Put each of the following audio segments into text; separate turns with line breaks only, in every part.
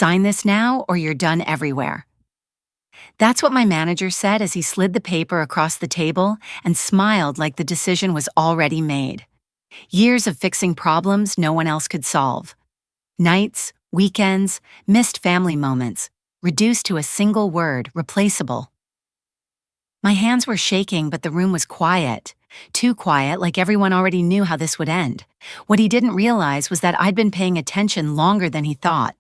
Sign this now or you're done everywhere. That's what my manager said as he slid the paper across the table and smiled like the decision was already made. Years of fixing problems no one else could solve. Nights, weekends, missed family moments, reduced to a single word, replaceable. My hands were shaking, but the room was quiet. Too quiet, like everyone already knew how this would end. What he didn't realize was that I'd been paying attention longer than he thought.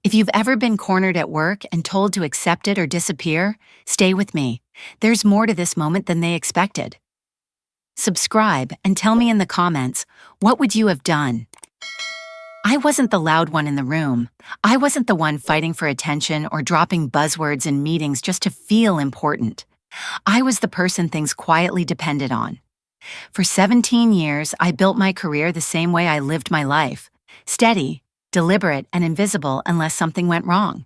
If you've ever been cornered at work and told to accept it or disappear, stay with me. There's more to this moment than they expected. Subscribe and tell me in the comments, what would you have done? I wasn't the loud one in the room. I wasn't the one fighting for attention or dropping buzzwords in meetings just to feel important. I was the person things quietly depended on. For 17 years, I built my career the same way I lived my life. Steady, deliberate, and invisible unless something went wrong.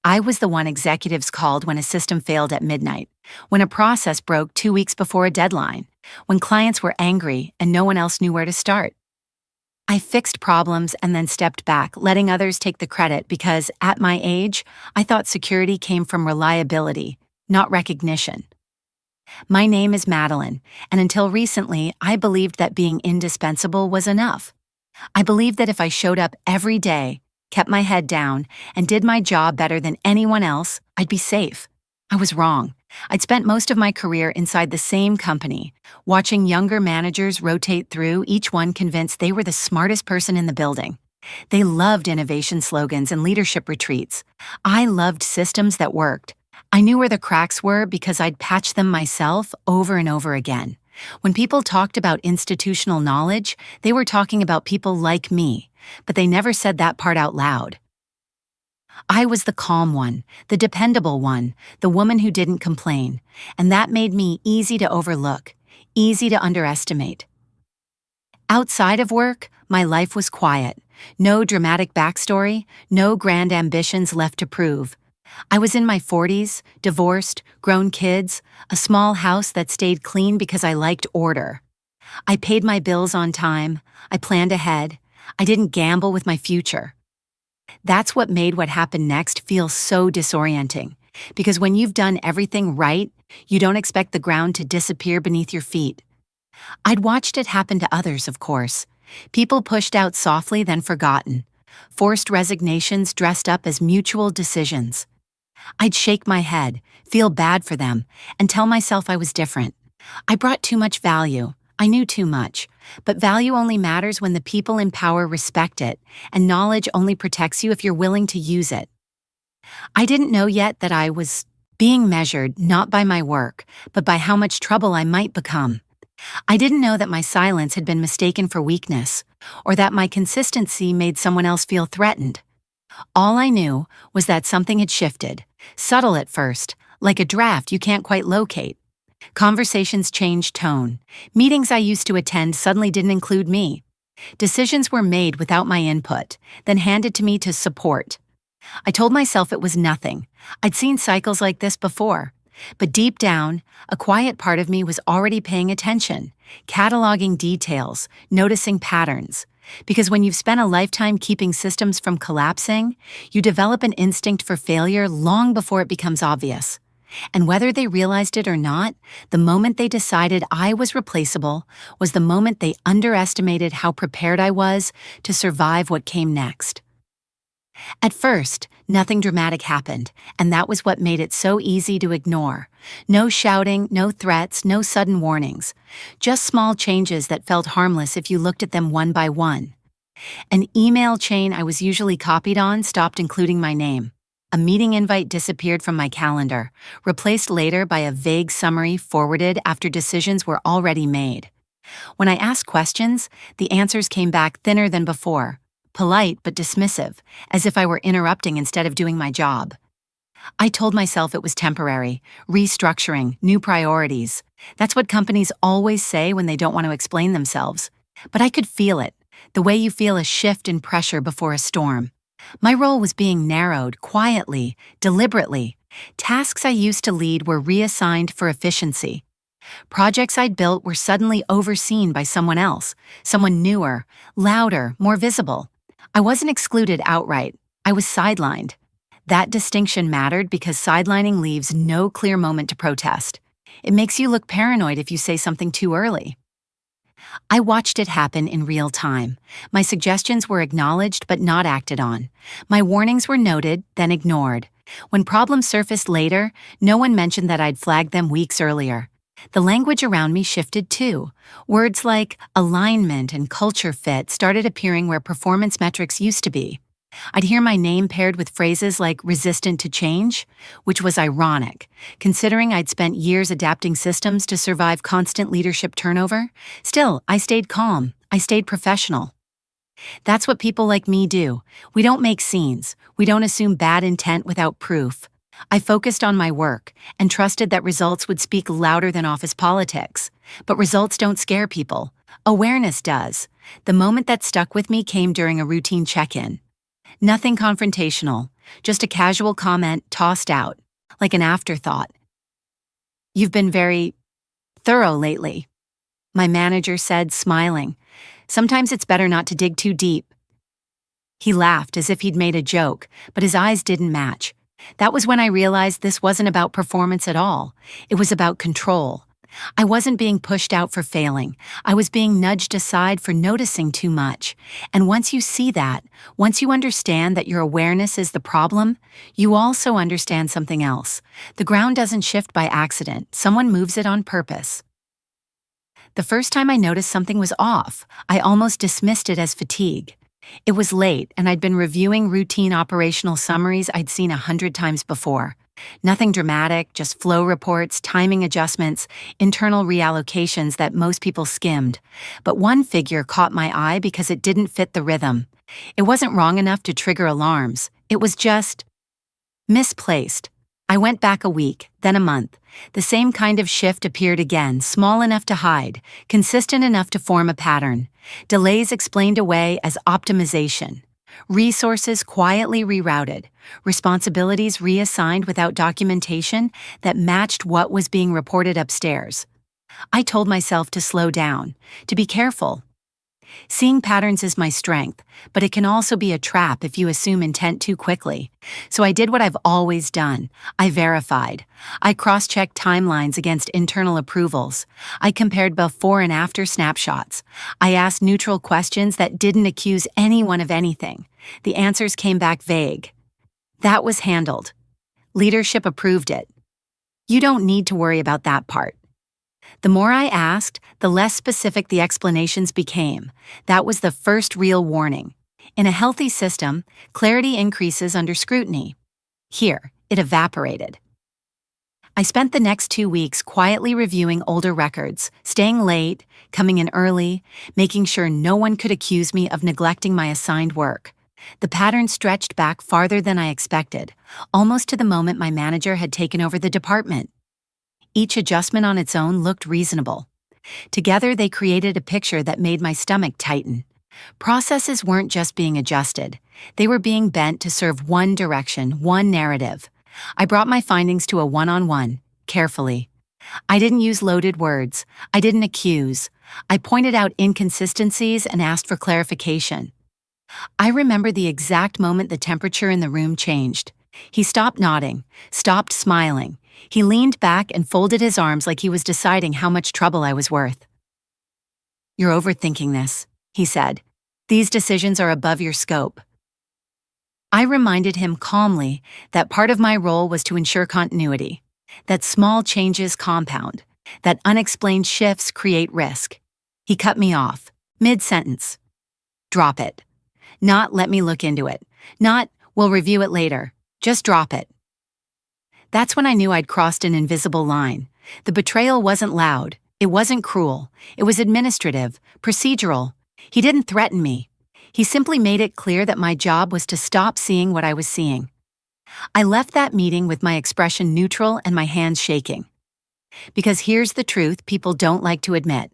I was the one executives called when a system failed at midnight, when a process broke 2 weeks before a deadline, when clients were angry and no one else knew where to start. I fixed problems and then stepped back, letting others take the credit because, at my age, I thought security came from reliability, not recognition. My name is Madeline, and until recently, I believed that being indispensable was enough. I believed that if I showed up every day, kept my head down, and did my job better than anyone else, I'd be safe. I was wrong. I'd spent most of my career inside the same company, watching younger managers rotate through, each one convinced they were the smartest person in the building. They loved innovation slogans and leadership retreats. I loved systems that worked. I knew where the cracks were because I'd patched them myself over and over again. When people talked about institutional knowledge, they were talking about people like me, but they never said that part out loud. I was the calm one, the dependable one, the woman who didn't complain, and that made me easy to overlook, easy to underestimate. Outside of work, my life was quiet. No dramatic backstory, no grand ambitions left to prove. I was in my 40s, divorced, grown kids, a small house that stayed clean because I liked order. I paid my bills on time, I planned ahead, I didn't gamble with my future. That's what made what happened next feel so disorienting, because when you've done everything right, you don't expect the ground to disappear beneath your feet. I'd watched it happen to others, of course. People pushed out softly, then forgotten. Forced resignations dressed up as mutual decisions. I'd shake my head, feel bad for them, and tell myself I was different. I brought too much value. I knew too much. But value only matters when the people in power respect it, and knowledge only protects you if you're willing to use it. I didn't know yet that I was being measured not by my work, but by how much trouble I might become. I didn't know that my silence had been mistaken for weakness, or that my consistency made someone else feel threatened. All I knew was that something had shifted, subtle at first, like a draft you can't quite locate. Conversations changed tone. Meetings I used to attend suddenly didn't include me. Decisions were made without my input, then handed to me to support. I told myself it was nothing. I'd seen cycles like this before. But deep down, a quiet part of me was already paying attention, cataloging details, noticing patterns. Because when you've spent a lifetime keeping systems from collapsing, you develop an instinct for failure long before it becomes obvious. And whether they realized it or not, the moment they decided I was replaceable was the moment they underestimated how prepared I was to survive what came next. At first, nothing dramatic happened, and that was what made it so easy to ignore. No shouting, no threats, no sudden warnings. Just small changes that felt harmless if you looked at them one by one. An email chain I was usually copied on stopped including my name. A meeting invite disappeared from my calendar, replaced later by a vague summary forwarded after decisions were already made. When I asked questions, the answers came back thinner than before, polite but dismissive, as if I were interrupting instead of doing my job. I told myself it was temporary, restructuring, new priorities. That's what companies always say when they don't want to explain themselves. But I could feel it, the way you feel a shift in pressure before a storm. My role was being narrowed, quietly, deliberately. Tasks I used to lead were reassigned for efficiency. Projects I'd built were suddenly overseen by someone else, someone newer, louder, more visible. I wasn't excluded outright. I I was sidelined. That distinction mattered because sidelining leaves no clear moment to protest. It makes you look paranoid if you say something too early. I watched it happen in real time. My suggestions were acknowledged but not acted on. My warnings were noted, then ignored. When problems surfaced later, no one mentioned that I'd flagged them weeks earlier. The language around me shifted too. Words like alignment and culture fit started appearing where performance metrics used to be. I'd hear my name paired with phrases like resistant to change, which was ironic, considering I'd spent years adapting systems to survive constant leadership turnover. Still, I stayed calm. I stayed professional. That's what people like me do. We don't make scenes. We don't assume bad intent without proof. I focused on my work and trusted that results would speak louder than office politics. But results don't scare people. Awareness does. The moment that stuck with me came during a routine check-in. Nothing confrontational, just a casual comment tossed out, like an afterthought. "You've been very thorough lately," my manager said, smiling. "Sometimes it's better not to dig too deep." He laughed as if he'd made a joke, but his eyes didn't match. That was when I realized this wasn't about performance at all. It was about control. I wasn't being pushed out for failing. I was being nudged aside for noticing too much. And once you see that, once you understand that your awareness is the problem, you also understand something else. The ground doesn't shift by accident. Someone moves it on purpose. The first time I noticed something was off, I almost dismissed it as fatigue. It was late, and I'd been reviewing routine operational summaries I'd seen 100 times before. Nothing dramatic, just flow reports, timing adjustments, internal reallocations that most people skimmed. But one figure caught my eye because it didn't fit the rhythm. It wasn't wrong enough to trigger alarms. It was just misplaced. I went back a week, then a month. The same kind of shift appeared again, small enough to hide, consistent enough to form a pattern. Delays explained away as optimization. Resources quietly rerouted, responsibilities reassigned without documentation that matched what was being reported upstairs. I told myself to slow down, to be careful. Seeing patterns is my strength, but it can also be a trap if you assume intent too quickly. So I did what I've always done. I verified. I cross-checked timelines against internal approvals. I compared before and after snapshots. I asked neutral questions that didn't accuse anyone of anything. The answers came back vague. That was handled. Leadership approved it. You don't need to worry about that part. The more I asked, the less specific the explanations became. That was the first real warning. In a healthy system, clarity increases under scrutiny. Here, it evaporated. I spent the next 2 weeks quietly reviewing older records, staying late, coming in early, making sure no one could accuse me of neglecting my assigned work. The pattern stretched back farther than I expected, almost to the moment my manager had taken over the department. Each adjustment on its own looked reasonable. Together, they created a picture that made my stomach tighten. Processes weren't just being adjusted. They were being bent to serve one direction, one narrative. I brought my findings to a one-on-one, carefully. I didn't use loaded words. I didn't accuse. I pointed out inconsistencies and asked for clarification. I remember the exact moment the temperature in the room changed. He stopped nodding, stopped smiling. He leaned back and folded his arms like he was deciding how much trouble I was worth. "You're overthinking this," he said. "These decisions are above your scope." I reminded him calmly that part of my role was to ensure continuity, that small changes compound, that unexplained shifts create risk. He cut me off, mid-sentence. "Drop it." Not "let me look into it." Not "we'll review it later." Just drop it. That's when I knew I'd crossed an invisible line. The betrayal wasn't loud. It wasn't cruel. It was administrative, procedural. He didn't threaten me. He simply made it clear that my job was to stop seeing what I was seeing. I left that meeting with my expression neutral and my hands shaking. Because here's the truth people don't like to admit.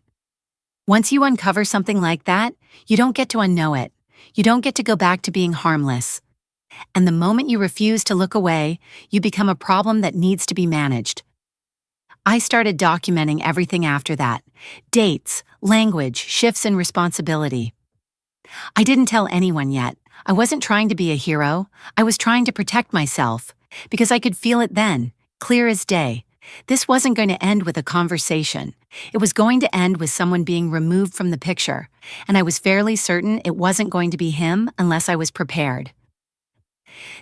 Once you uncover something like that, you don't get to unknow it. You don't get to go back to being harmless. And the moment you refuse to look away, you become a problem that needs to be managed. I started documenting everything after that. Dates, language, shifts in responsibility. I didn't tell anyone yet. I wasn't trying to be a hero. I was trying to protect myself. Because I could feel it then, clear as day. This wasn't going to end with a conversation. It was going to end with someone being removed from the picture, and I was fairly certain it wasn't going to be him unless I was prepared.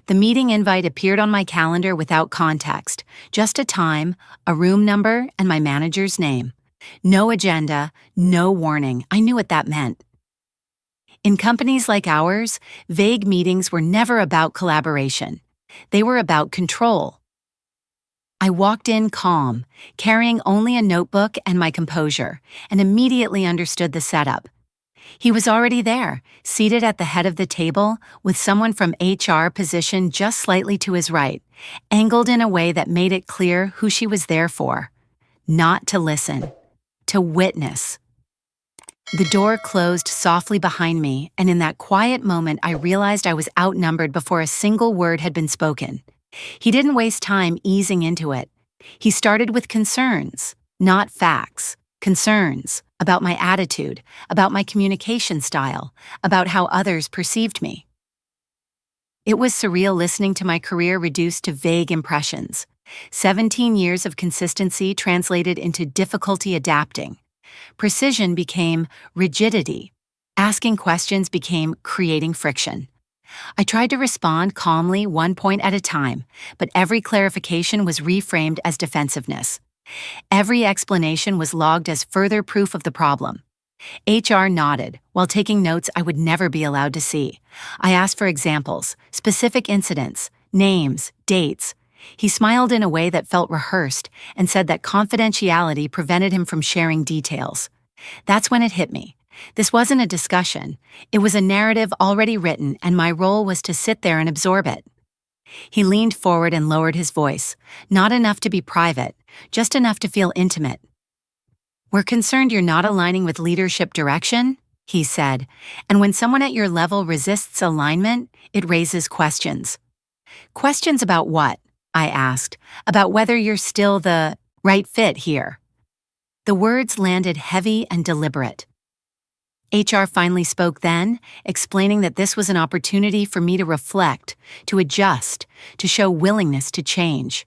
The meeting invite appeared on my calendar without context, just a time, a room number, and my manager's name. No agenda, no warning. I knew what that meant. In companies like ours, vague meetings were never about collaboration. They were about control. I walked in calm, carrying only a notebook and my composure, and immediately understood the setup. He was already there, seated at the head of the table, with someone from HR positioned just slightly to his right, angled in a way that made it clear who she was there for. Not to listen, to witness. The door closed softly behind me, and in that quiet moment I realized I was outnumbered before a single word had been spoken. He didn't waste time easing into it. He started with concerns, not facts. Concerns about my attitude, about my communication style, about how others perceived me. It was surreal listening to my career reduced to vague impressions. 17 years of consistency translated into difficulty adapting. Precision became rigidity. Asking questions became creating friction. I tried to respond calmly, one point at a time, but every clarification was reframed as defensiveness. Every explanation was logged as further proof of the problem. HR nodded, while taking notes I would never be allowed to see. I asked for examples, specific incidents, names, dates. He smiled in a way that felt rehearsed and said that confidentiality prevented him from sharing details. That's when it hit me. This wasn't a discussion. It was a narrative already written, and my role was to sit there and absorb it. He leaned forward and lowered his voice, not enough to be private, just enough to feel intimate. "We're concerned you're not aligning with leadership direction," he said, "and when someone at your level resists alignment, it raises questions." "Questions about what?" I asked. "About whether you're still the right fit here." The words landed heavy and deliberate. HR finally spoke then, explaining that this was an opportunity for me to reflect, to adjust, to show willingness to change.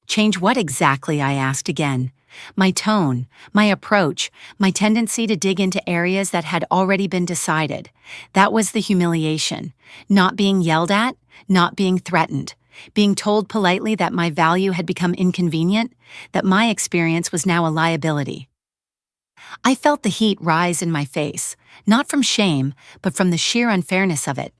Change what exactly? I asked again. My tone, my approach, my tendency to dig into areas that had already been decided. That was the humiliation. Not being yelled at, not being threatened, being told politely that my value had become inconvenient, that my experience was now a liability. I felt the heat rise in my face, not from shame, but from the sheer unfairness of it.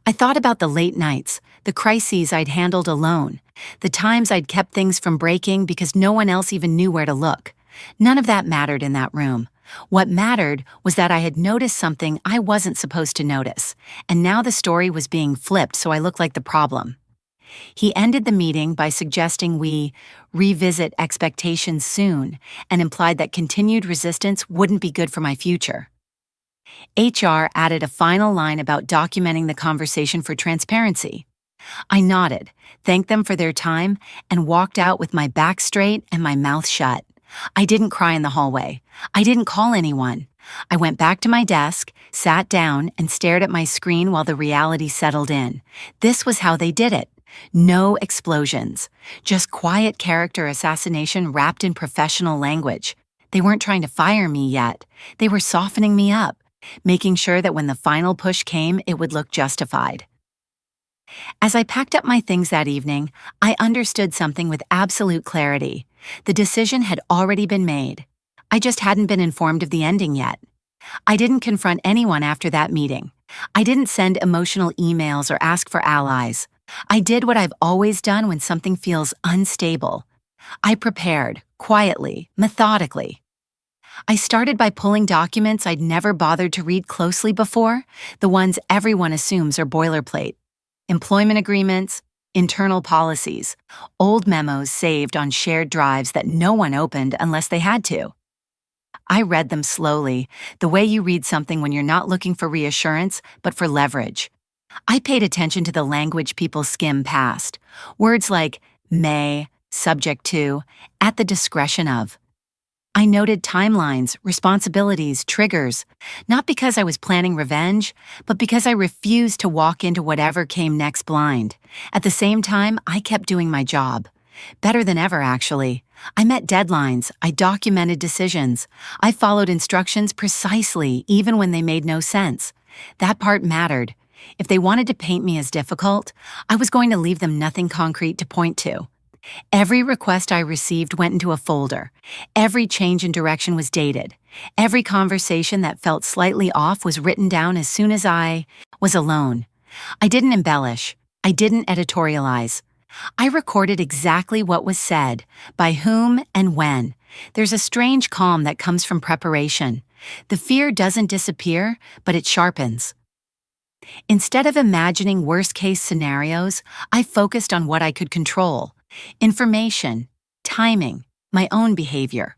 I thought about the late nights, the crises I'd handled alone, the times I'd kept things from breaking because no one else even knew where to look. None of that mattered in that room. What mattered was that I had noticed something I wasn't supposed to notice, and now the story was being flipped so I looked like the problem. He ended the meeting by suggesting we revisit expectations soon and implied that continued resistance wouldn't be good for my future. HR added a final line about documenting the conversation for transparency. I nodded, thanked them for their time, and walked out with my back straight and my mouth shut. I didn't cry in the hallway. I didn't call anyone. I went back to my desk, sat down, and stared at my screen while the reality settled in. This was how they did it. No explosions, just quiet character assassination wrapped in professional language. They weren't trying to fire me yet. They were softening me up, making sure that when the final push came, it would look justified. As I packed up my things that evening, I understood something with absolute clarity. The decision had already been made. I just hadn't been informed of the ending yet. I didn't confront anyone after that meeting. I didn't send emotional emails or ask for allies. I did what I've always done when something feels unstable. I prepared, quietly, methodically. I started by pulling documents I'd never bothered to read closely before, the ones everyone assumes are boilerplate. Employment agreements, internal policies, old memos saved on shared drives that no one opened unless they had to. I read them slowly, the way you read something when you're not looking for reassurance, but for leverage. I paid attention to the language people skim past. Words like may, subject to, at the discretion of. I noted timelines, responsibilities, triggers, not because I was planning revenge, but because I refused to walk into whatever came next blind. At the same time, I kept doing my job. Better than ever, actually. I met deadlines, I documented decisions, I followed instructions precisely, even when they made no sense. That part mattered. If they wanted to paint me as difficult, I was going to leave them nothing concrete to point to. Every request I received went into a folder. Every change in direction was dated. Every conversation that felt slightly off was written down as soon as I was alone. I didn't embellish. I didn't editorialize. I recorded exactly what was said, by whom and when. There's a strange calm that comes from preparation. The fear doesn't disappear, but it sharpens. Instead of imagining worst-case scenarios, I focused on what I could control: information, timing, my own behavior.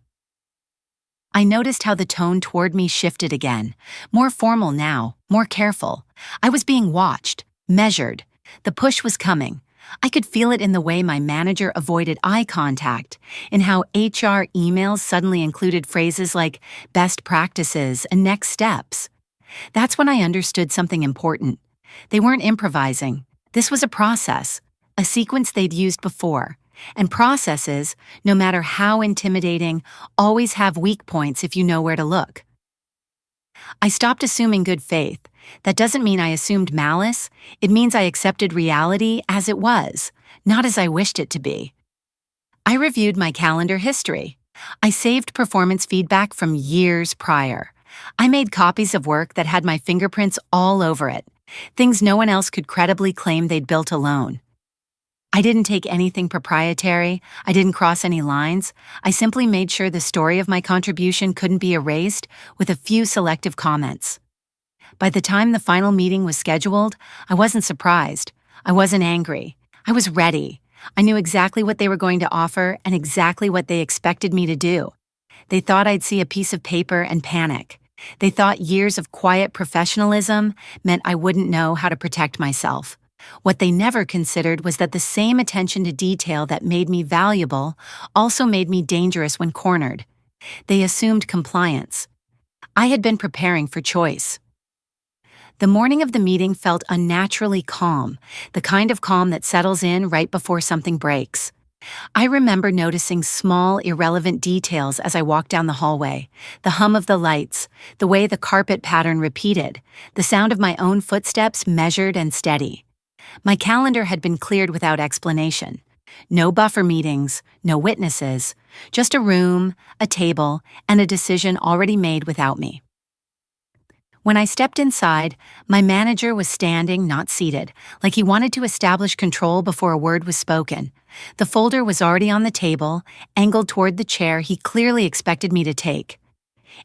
I noticed how the tone toward me shifted again, more formal now, more careful. I was being watched, measured. The push was coming. I could feel it in the way my manager avoided eye contact, in how HR emails suddenly included phrases like best practices and next steps. That's when I understood something important. They weren't improvising. This was a process, a sequence they'd used before. And processes, no matter how intimidating, always have weak points if you know where to look. I stopped assuming good faith. That doesn't mean I assumed malice. It means I accepted reality as it was, not as I wished it to be. I reviewed my calendar history. I saved performance feedback from years prior. I made copies of work that had my fingerprints all over it, things no one else could credibly claim they'd built alone. I didn't take anything proprietary. I didn't cross any lines. I simply made sure the story of my contribution couldn't be erased with a few selective comments. By the time the final meeting was scheduled, I wasn't surprised. I wasn't angry. I was ready. I knew exactly what they were going to offer and exactly what they expected me to do. They thought I'd see a piece of paper and panic. They thought years of quiet professionalism meant I wouldn't know how to protect myself. What they never considered was that the same attention to detail that made me valuable also made me dangerous when cornered. They assumed compliance. I had been preparing for choice. The morning of the meeting felt unnaturally calm, the kind of calm that settles in right before something breaks. I remember noticing small, irrelevant details as I walked down the hallway: the hum of the lights, the way the carpet pattern repeated, the sound of my own footsteps measured and steady. My calendar had been cleared without explanation. No buffer meetings, no witnesses, just a room, a table, and a decision already made without me. When I stepped inside, my manager was standing, not seated, like he wanted to establish control before a word was spoken. The folder was already on the table, angled toward the chair he clearly expected me to take.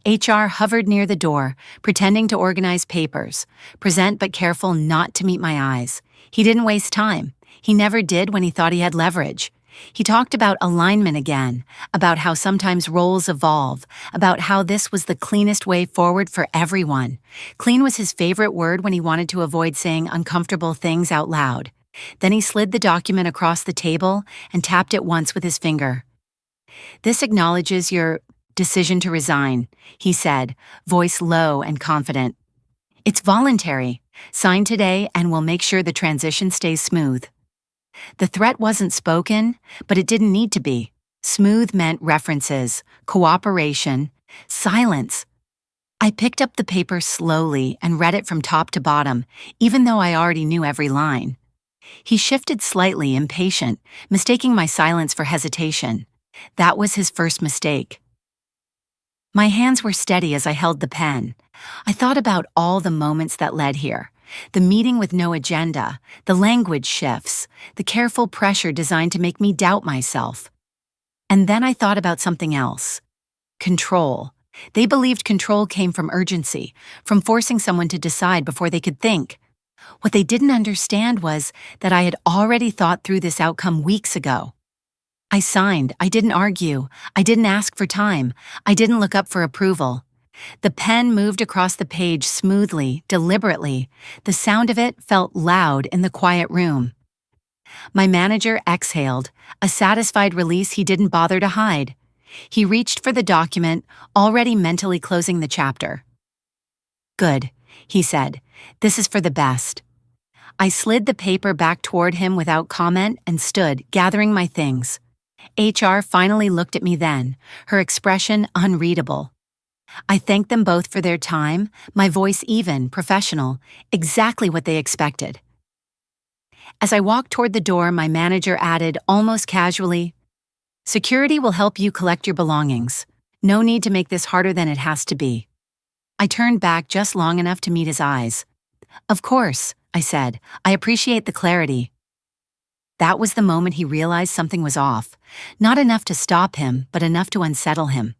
HR hovered near the door, pretending to organize papers, present but careful not to meet my eyes. He didn't waste time. He never did when he thought he had leverage. He talked about alignment again, about how sometimes roles evolve, about how this was the cleanest way forward for everyone. Clean was his favorite word when he wanted to avoid saying uncomfortable things out loud. Then he slid the document across the table and tapped it once with his finger. "This acknowledges your decision to resign," he said, voice low and confident. "It's voluntary. Sign today and we'll make sure the transition stays smooth." The threat wasn't spoken, but it didn't need to be. Smooth meant references, cooperation, silence. I picked up the paper slowly and read it from top to bottom, even though I already knew every line. He shifted slightly, impatient, mistaking my silence for hesitation. That was his first mistake. My hands were steady as I held the pen. I thought about all the moments that led here. The meeting with no agenda, the language shifts, the careful pressure designed to make me doubt myself. And then I thought about something else. Control. They believed control came from urgency, from forcing someone to decide before they could think. What they didn't understand was that I had already thought through this outcome weeks ago. I signed. I didn't argue. I didn't ask for time. I didn't look up for approval. The pen moved across the page smoothly, deliberately. The sound of it felt loud in the quiet room. My manager exhaled, a satisfied release he didn't bother to hide. He reached for the document, already mentally closing the chapter. "Good," he said. "This is for the best." I slid the paper back toward him without comment and stood, gathering my things. HR finally looked at me then, her expression unreadable. I thanked them both for their time, my voice even, professional, exactly what they expected. As I walked toward the door, my manager added, almost casually, "Security will help you collect your belongings. No need to make this harder than it has to be." I turned back just long enough to meet his eyes. "Of course," I said. "I appreciate the clarity." That was the moment he realized something was off. Not enough to stop him, but enough to unsettle him.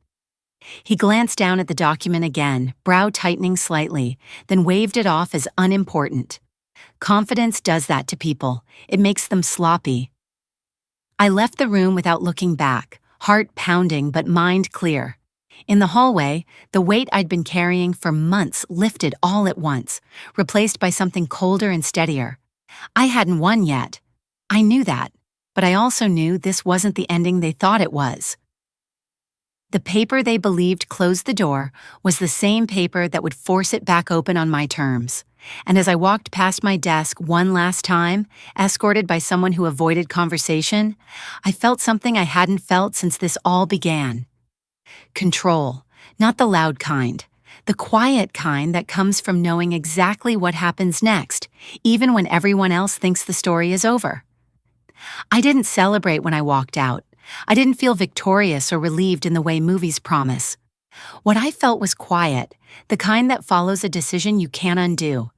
He glanced down at the document again, brow tightening slightly, then waved it off as unimportant. Confidence does that to people. It makes them sloppy. I left the room without looking back, heart pounding but mind clear. In the hallway, the weight I'd been carrying for months lifted all at once, replaced by something colder and steadier. I hadn't won yet. I knew that, but I also knew this wasn't the ending they thought it was. The paper they believed closed the door was the same paper that would force it back open on my terms. And as I walked past my desk one last time, escorted by someone who avoided conversation, I felt something I hadn't felt since this all began. Control, not the loud kind. The quiet kind that comes from knowing exactly what happens next, even when everyone else thinks the story is over. I didn't celebrate when I walked out. I didn't feel victorious or relieved in the way movies promise. What I felt was quiet, the kind that follows a decision you can't undo.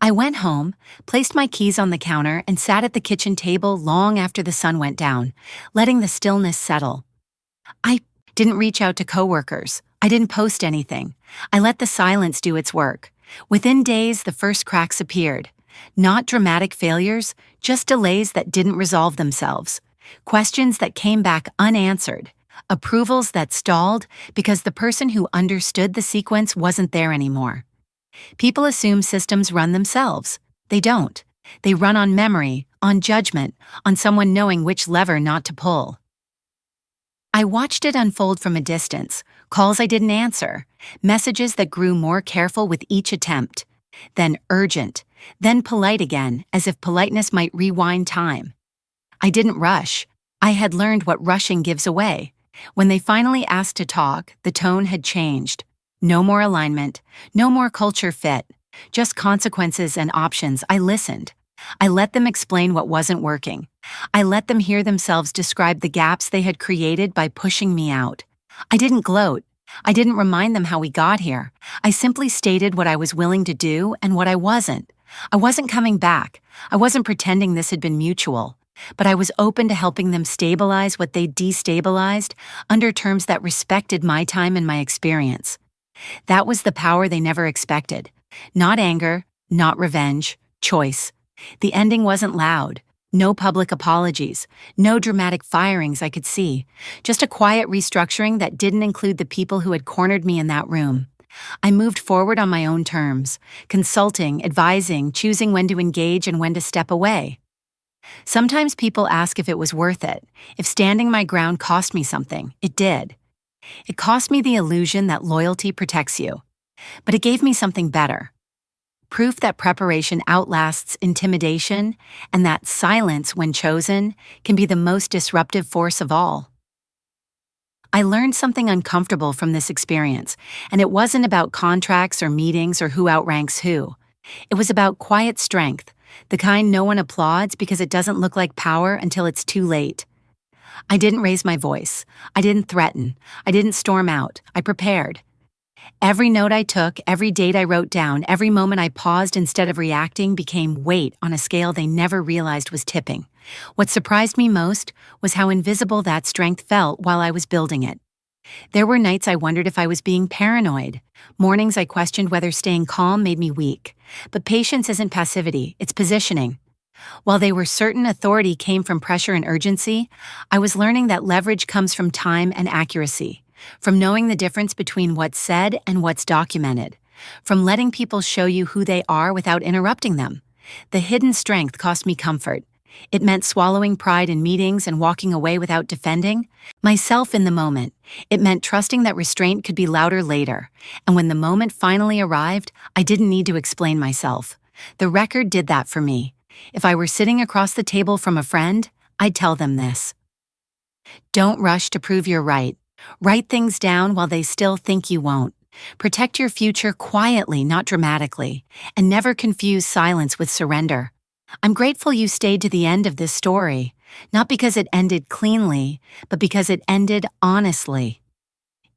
I went home, placed my keys on the counter, and sat at the kitchen table long after the sun went down, letting the stillness settle. I didn't reach out to coworkers. I didn't post anything. I let the silence do its work. Within days, the first cracks appeared. Not dramatic failures, just delays that didn't resolve themselves. Questions that came back unanswered. Approvals that stalled because the person who understood the sequence wasn't there anymore. People assume systems run themselves. They don't. They run on memory, on judgment, on someone knowing which lever not to pull. I watched it unfold from a distance, calls I didn't answer, messages that grew more careful with each attempt, then urgent, then polite again, as if politeness might rewind time. I didn't rush. I had learned what rushing gives away. When they finally asked to talk, the tone had changed. No more alignment, no more culture fit, just consequences and options. I listened. I let them explain what wasn't working. I let them hear themselves describe the gaps they had created by pushing me out. I didn't gloat. I didn't remind them how we got here. I simply stated what I was willing to do and what I wasn't. I wasn't coming back. I wasn't pretending this had been mutual. But I was open to helping them stabilize what they destabilized under terms that respected my time and my experience. That was the power they never expected. Not anger, not revenge, choice. The ending wasn't loud. No public apologies. No dramatic firings I could see. Just a quiet restructuring that didn't include the people who had cornered me in that room. I moved forward on my own terms, consulting, advising, choosing when to engage and when to step away. Sometimes people ask if it was worth it, if standing my ground cost me something. It did. It cost me the illusion that loyalty protects you. But it gave me something better. Proof that preparation outlasts intimidation and that silence, when chosen, can be the most disruptive force of all. I learned something uncomfortable from this experience, and it wasn't about contracts or meetings or who outranks who. It was about quiet strength, the kind no one applauds because it doesn't look like power until it's too late. I didn't raise my voice. I didn't threaten. I didn't storm out. I prepared. Every note I took, every date I wrote down, every moment I paused instead of reacting became weight on a scale they never realized was tipping. What surprised me most was how invisible that strength felt while I was building it. There were nights I wondered if I was being paranoid. Mornings I questioned whether staying calm made me weak. But patience isn't passivity, it's positioning. While they were certain authority came from pressure and urgency, I was learning that leverage comes from time and accuracy, from knowing the difference between what's said and what's documented, from letting people show you who they are without interrupting them. The hidden strength cost me comfort. It meant swallowing pride in meetings and walking away without defending myself in the moment. It meant trusting that restraint could be louder later. And when the moment finally arrived, I didn't need to explain myself. The record did that for me. If I were sitting across the table from a friend, I'd tell them this. Don't rush to prove you're right. Write things down while they still think you won't. Protect your future quietly, not dramatically. And never confuse silence with surrender. I'm grateful you stayed to the end of this story, not because it ended cleanly, but because it ended honestly.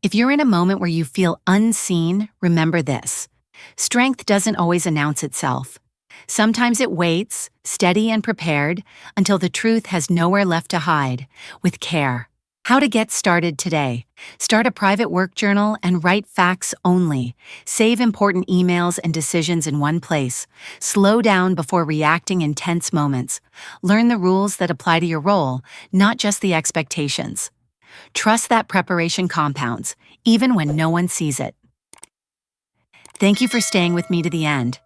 If you're in a moment where you feel unseen, remember this. Strength doesn't always announce itself. Sometimes it waits, steady and prepared, until the truth has nowhere left to hide, with care. How to get started today. Start a private work journal and write facts only. Save important emails and decisions in one place. Slow down before reacting in tense moments. Learn the rules that apply to your role, not just the expectations. Trust that preparation compounds, even when no one sees it. Thank you for staying with me to the end.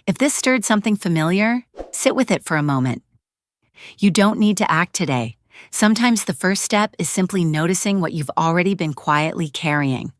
If this stirred something familiar, sit with it for a moment. You don't need to act today. Sometimes the first step is simply noticing what you've already been quietly carrying.